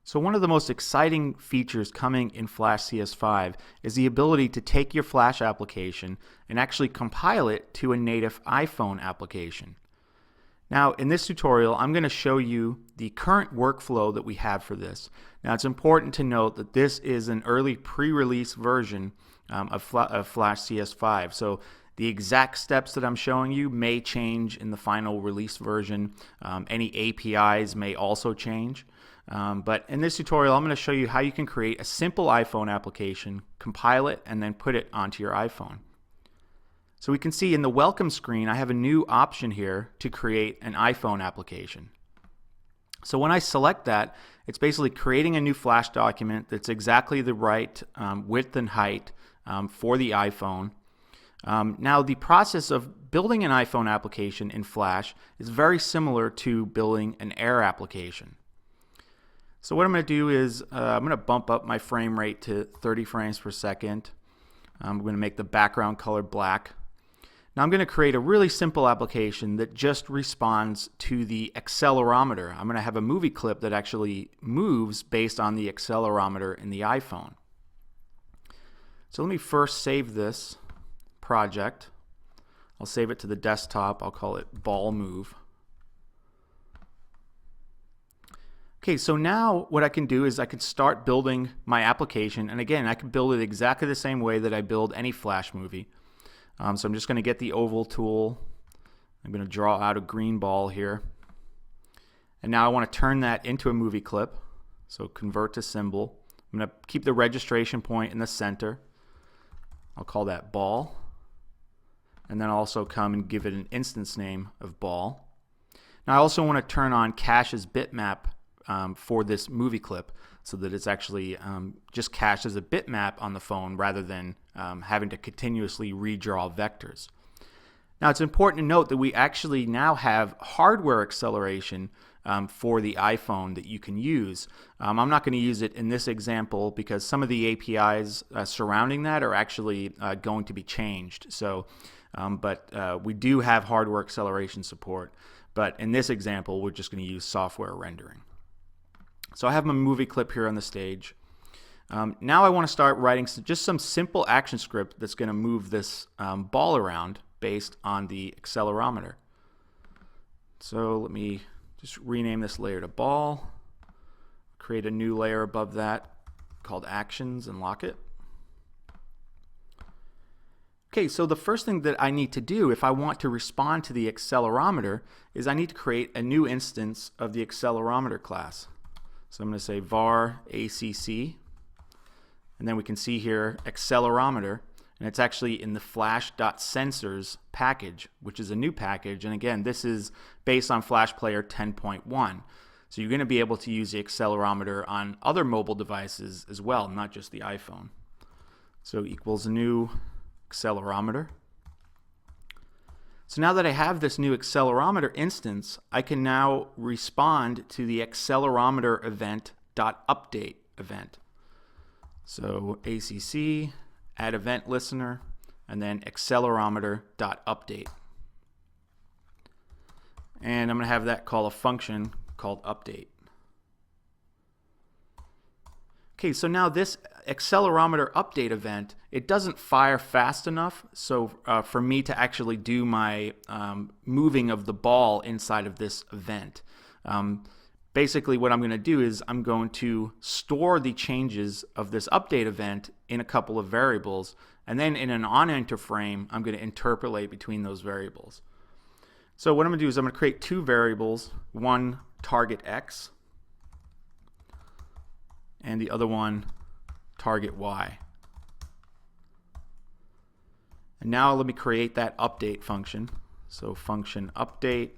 So one of the most exciting features coming in Flash CS5 is the ability to take your Flash application and actually compile it to a native iPhone application. Now in this tutorial I'm going to show you the current workflow that we have for this. Now it's important to note that this is an early pre-release version of Flash CS5. So the exact steps that I'm showing you may change in the final release version. Any APIs may also change. But in this tutorial, I'm going to show you how you can create a simple iPhone application, compile it, and then put it onto your iPhone. So we can see in the welcome screen, I have a new option here to create an iPhone application. So when I select that, it's basically creating a new Flash document that's exactly the right width and height for the iPhone. Now the process of building an iPhone application in Flash is very similar to building an Air application. So what I'm going to do is I'm going to bump up my frame rate to 30 frames per second. I'm going to make the background color black. Now I'm going to create a really simple application that just responds to the accelerometer. I'm going to have a movie clip that actually moves based on the accelerometer in the iPhone. So let me first save this project. I'll save it to the desktop. I'll call it ball move. Okay, so now what I can do is I can start building my application, and again I can build it exactly the same way that I build any Flash movie. So I'm just going to get the oval tool. I'm going to draw out a green ball here, and now I want to turn that into a movie clip. So convert to symbol. I'm going to keep the registration point in the center. I'll call that ball, and then I'll also come and give it an instance name of ball. Now I also want to turn on cache's bitmap for this movie clip, so that it's actually just cached as a bitmap on the phone rather than having to continuously redraw vectors. Now it's important to note that we actually now have hardware acceleration for the iPhone that you can use. I'm not going to use it in this example because some of the APIs surrounding that are actually going to be changed. So, but we do have hardware acceleration support. But in this example, we're just going to use software rendering. So I have my movie clip here on the stage. Now I want to start writing just some simple action script that's going to move this ball around based on the accelerometer. So let me just rename this layer to ball, create a new layer above that called actions, and lock it. Okay, so the first thing that I need to do if I want to respond to the accelerometer is I need to create a new instance of the accelerometer class. So I'm going to say var ACC, and then we can see here accelerometer, and it's actually in the flash.sensors package, which is a new package, and again this is based on Flash Player 10.1. So you're going to be able to use the accelerometer on other mobile devices as well, not just the iPhone. So equals a new accelerometer. So now that I have this new accelerometer instance, I can now respond to the accelerometer event.update event. So ACC, add event listener, and then accelerometer.update. And I'm going to have that call a function called update. Okay, so now this accelerometer update event, it doesn't fire fast enough so for me to actually do my moving of the ball inside of this event. Basically what I'm going to do is I'm going to store the changes of this update event in a couple of variables, and then in an onEnter frame I'm going to interpolate between those variables. So what I'm going to do is I'm going to create two variables, one target X and the other one target Y. And now let me create that update function. So function update,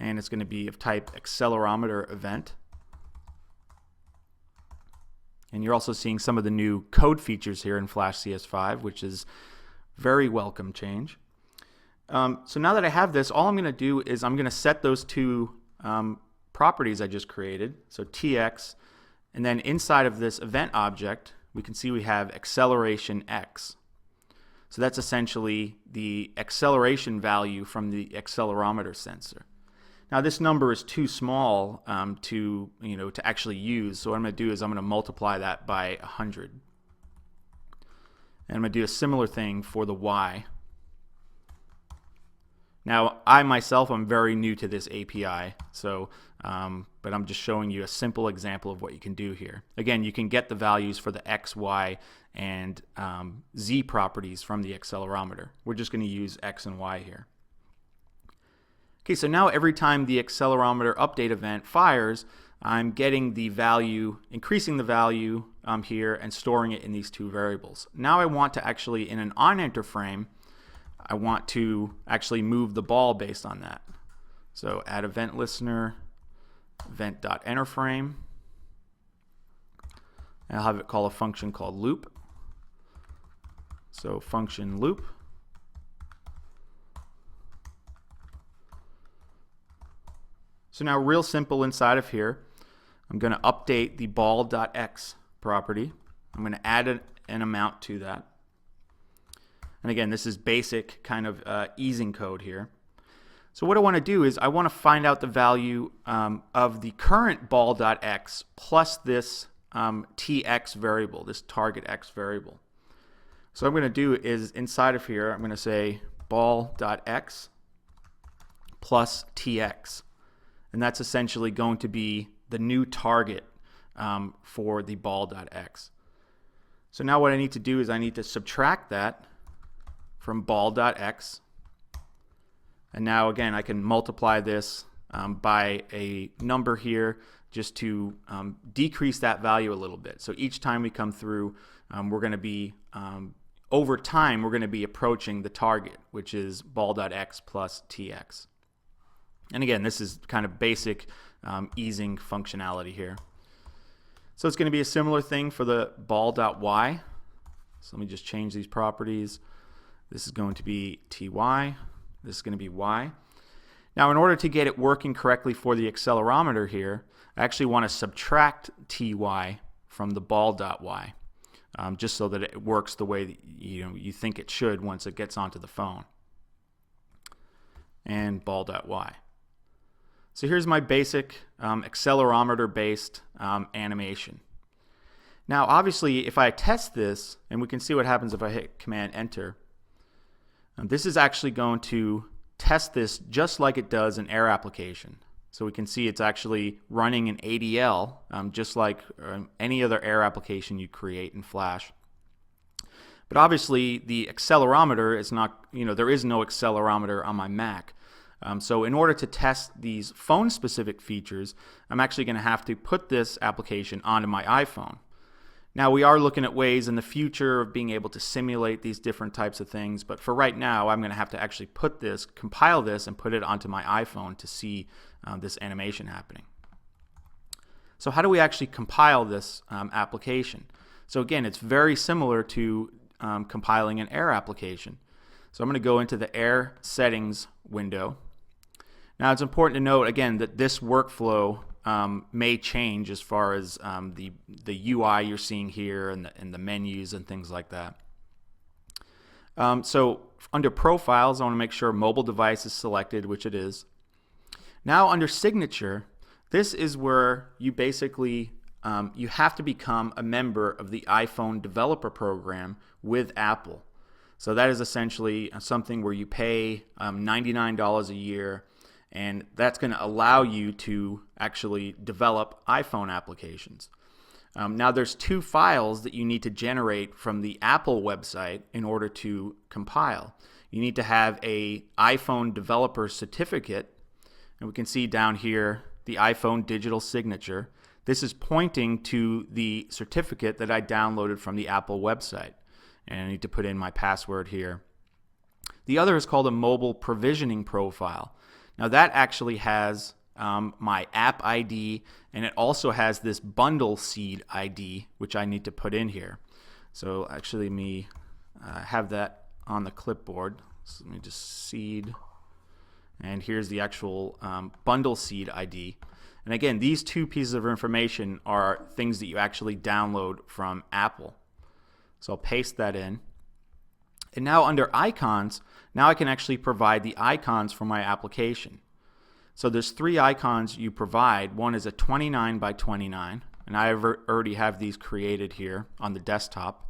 and it's going to be of type accelerometer event. And you're also seeing some of the new code features here in Flash CS5, which is very welcome change. So now that I have this, all I'm going to do is I'm going to set those two properties I just created, so tx, and then inside of this event object we can see we have acceleration x. So that's essentially the acceleration value from the accelerometer sensor. Now this number is too small to actually use, so what I'm going to do is I'm going to multiply that by 100. And I'm going to do a similar thing for the y. Now I myself am very new to this API, so but I'm just showing you a simple example of what you can do here. Again, you can get the values for the x, y, and z properties from the accelerometer. We're just going to use x and y here. Okay, so now every time the accelerometer update event fires, I'm getting the value, increasing the value here and storing it in these two variables. Now I want to actually, in an onEnter frame, I want to actually move the ball based on that. So add event listener, event.enter frame. And I'll have it call a function called loop. So function loop. So now real simple inside of here, I'm going to update the ball.x property. I'm going to add an amount to that. And again, this is basic kind of easing code here. So what I want to do is I want to find out the value of the current ball.x plus this tx variable, this target x variable. So what I'm going to do is inside of here, I'm going to say ball.x plus tx. And that's essentially going to be the new target for the ball.x. So now what I need to do is I need to subtract that from ball.x. And now again, I can multiply this by a number here just to decrease that value a little bit. So each time we come through, we're going to be, over time, we're going to be approaching the target, which is ball.x plus tx. And again, this is kind of basic easing functionality here. So it's going to be a similar thing for the ball.y. So let me just change these properties. This is going to be ty. This is going to be y. Now in order to get it working correctly for the accelerometer here, I actually want to subtract ty from the ball.y, just so that it works the way that you think it should once it gets onto the phone. And ball.y. So here's my basic accelerometer-based animation. Now obviously if I test this, and we can see what happens if I hit Command Enter, this is actually going to test this just like it does an air application. So we can see it's actually running an ADL just like any other air application you create in Flash. But obviously the accelerometer is not, there is no accelerometer on my Mac. So in order to test these phone-specific features, I'm actually going to have to put this application onto my iPhone. Now we are looking at ways in the future of being able to simulate these different types of things, but for right now I'm going to have to actually compile this and put it onto my iPhone to see this animation happening. So how do we actually compile this application? So again, it's very similar to compiling an air application. So I'm going to go into the air settings window. Now it's important to note again that this workflow may change as far as the UI you're seeing here and the menus and things like that. So under profiles, I want to make sure mobile device is selected, which it is. Now under signature, this is where you basically you have to become a member of the iPhone developer program with Apple. So that is essentially something where you pay $99 a year, and that's going to allow you to actually develop iPhone applications. Now there's two files that you need to generate from the Apple website in order to compile. You need to have a iPhone developer certificate, and we can see down here the iPhone digital signature. This is pointing to the certificate that I downloaded from the Apple website, and I need to put in my password here. The other is called a mobile provisioning profile. Now that actually has my app ID, and it also has this bundle seed ID, which I need to put in here. So actually let me have that on the clipboard. So let me just seed, and here's the actual bundle seed ID. And again, these two pieces of information are things that you actually download from Apple. So I'll paste that in. And now under icons, now I can actually provide the icons for my application. So there's three icons you provide. One is a 29 by 29, and I already have these created here on the desktop.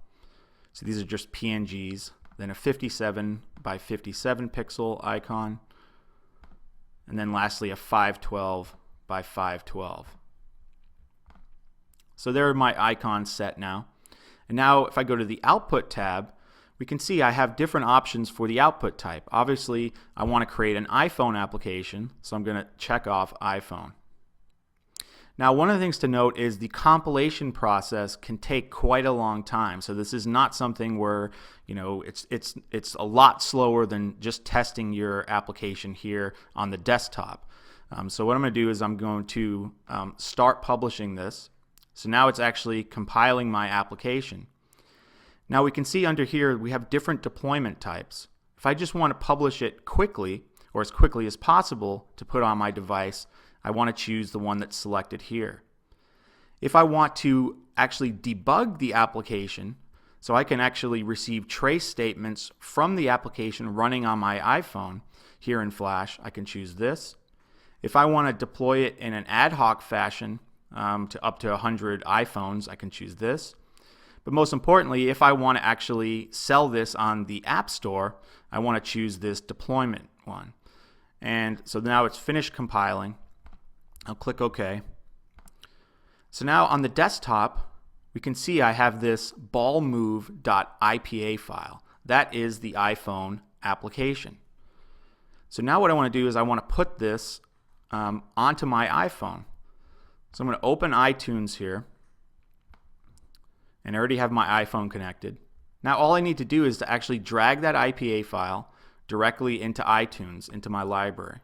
So these are just PNGs. Then a 57 by 57 pixel icon, and then lastly a 512 by 512. So there are my icons set now. And now if I go to the Output tab, we can see I have different options for the output type. Obviously, I want to create an iPhone application, so I'm going to check off iPhone. Now, one of the things to note is the compilation process can take quite a long time. So this is not something where, it's a lot slower than just testing your application here on the desktop. So what I'm going to do is I'm going to start publishing this. So now it's actually compiling my application. Now we can see under here we have different deployment types. If I just want to publish it quickly, or as quickly as possible to put on my device, I want to choose the one that's selected here. If I want to actually debug the application, so I can actually receive trace statements from the application running on my iPhone here in Flash, I can choose this. If I want to deploy it in an ad hoc fashion to up to 100 iPhones, I can choose this. But most importantly, if I want to actually sell this on the App Store, I want to choose this deployment one. And so now it's finished compiling. I'll click OK. So now on the desktop, we can see I have this ballmove.ipa file. That is the iPhone application. So now what I want to do is I want to put this onto my iPhone. So I'm going to open iTunes here, and I already have my iPhone connected. Now all I need to do is to actually drag that IPA file directly into iTunes, into my library.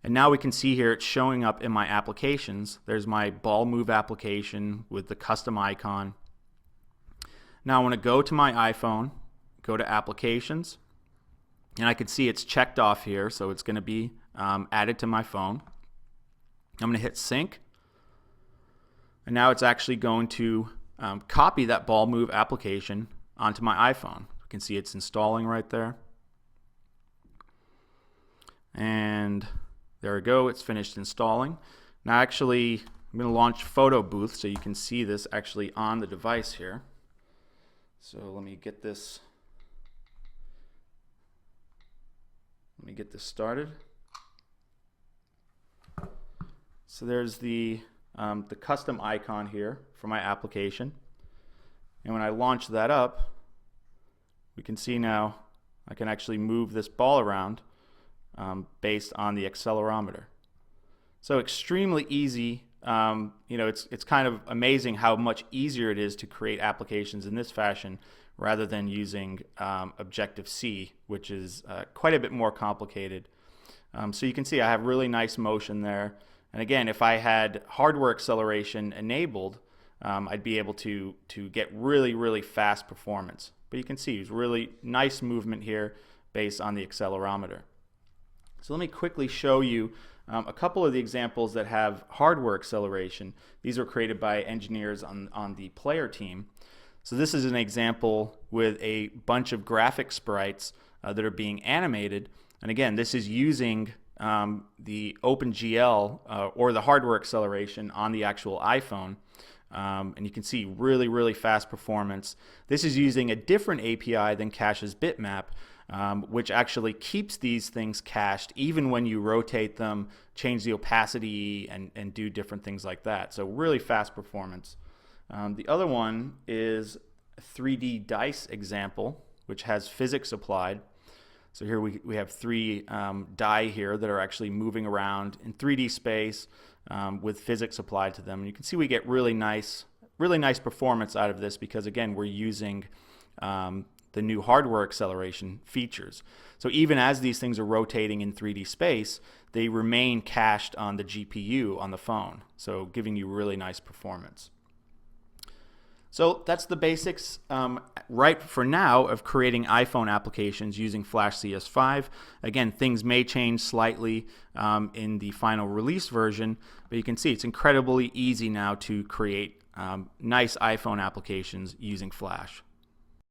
And now we can see here it's showing up in my applications. There's my ball move application with the custom icon. Now I want to go to my iPhone, go to applications, and I can see it's checked off here, so it's going to be added to my phone. I'm going to hit sync, and now it's actually going to copy that ball move application onto my iPhone. You can see it's installing right there. And there we go, it's finished installing. Now actually, I'm going to launch Photo Booth so you can see this actually on the device here. So let me get this started. So there's the custom icon here for my application. And when I launch that up, we can see now I can actually move this ball around based on the accelerometer. So extremely easy. It's kind of amazing how much easier it is to create applications in this fashion rather than using Objective-C, which is quite a bit more complicated. So you can see I have really nice motion there. And again, if I had hardware acceleration enabled, I'd be able to get really, really fast performance. But you can see it's really nice movement here based on the accelerometer. So let me quickly show you a couple of the examples that have hardware acceleration. These were created by engineers on the player team. So this is an example with a bunch of graphic sprites that are being animated. And again, this is using the OpenGL or the hardware acceleration on the actual iPhone. And you can see really, really fast performance. This is using a different API than Cache's bitmap, which actually keeps these things cached even when you rotate them, change the opacity, and do different things like that. So really fast performance. The other one is a 3D dice example, which has physics applied. So here we have three die here that are actually moving around in 3D space with physics applied to them. And you can see we get really nice performance out of this because, again, we're using the new hardware acceleration features. So even as these things are rotating in 3D space, they remain cached on the GPU on the phone, so giving you really nice performance. So that's the basics right for now of creating iPhone applications using Flash CS5. Again, things may change slightly in the final release version, but you can see it's incredibly easy now to create nice iPhone applications using Flash.